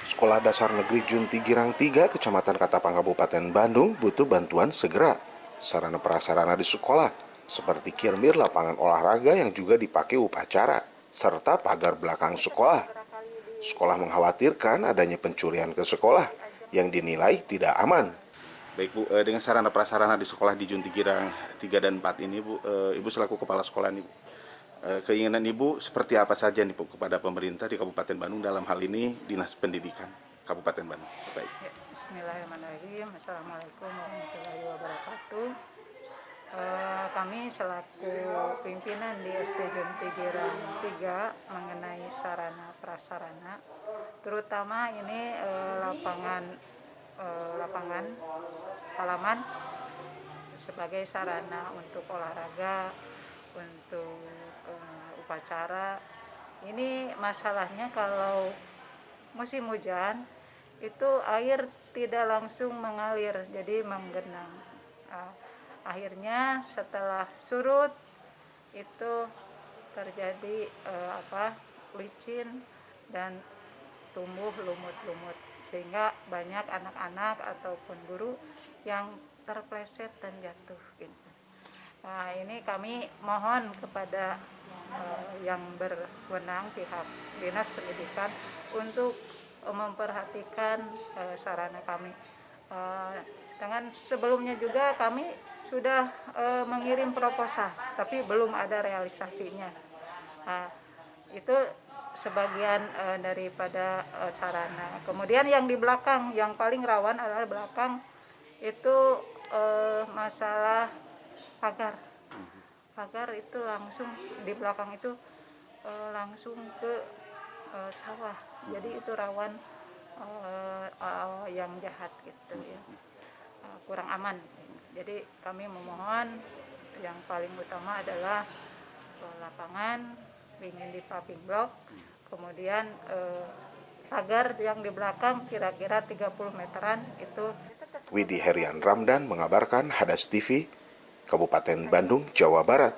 Sekolah Dasar Negeri Junti Girang 3, Kecamatan Katapang, Kabupaten Bandung butuh bantuan segera. Sarana prasarana di sekolah, seperti kirmir lapangan olahraga yang juga dipakai upacara, serta pagar belakang sekolah. Sekolah mengkhawatirkan adanya pencurian ke sekolah yang dinilai tidak aman. Baik Bu, dengan sarana prasarana di sekolah di Junti Girang 3 dan 4 ini Bu, Ibu selaku kepala sekolah ini, keinginan Ibu seperti apa saja nih Bu kepada pemerintah di Kabupaten Bandung, dalam hal ini Dinas Pendidikan Kabupaten Bandung? Baik. Ya, Bismillahirrahmanirrahim. Assalamualaikum warahmatullahi wabarakatuh. Kami selaku pimpinan di SD Junti Girang 3 mengenai sarana prasarana, terutama ini lapangan halaman sebagai sarana untuk olahraga, untuk upacara. Ini masalahnya kalau musim hujan itu air tidak langsung mengalir, jadi menggenang. Akhirnya setelah surut itu terjadi licin dan tumbuh lumut-lumut, sehingga banyak anak-anak ataupun guru yang terpleset dan jatuh gitu. Nah, ini kami mohon kepada yang berwenang, pihak Dinas Pendidikan, untuk memperhatikan sarana kami. Dengan sebelumnya juga kami sudah mengirim proposal, tapi belum ada realisasinya. Itu sebagian daripada sarana. Kemudian yang di belakang, yang paling rawan adalah belakang, itu masalah pagar. Pagar itu langsung di belakang itu langsung ke sawah. Jadi itu rawan yang jahat gitu ya. Kurang aman. Jadi kami memohon yang paling utama adalah lapangan ingin di paving block, kemudian pagar yang di belakang kira-kira 30 meteran itu. Widi Herian Ramdan mengabarkan, Hadas TV, Kabupaten Bandung, Jawa Barat.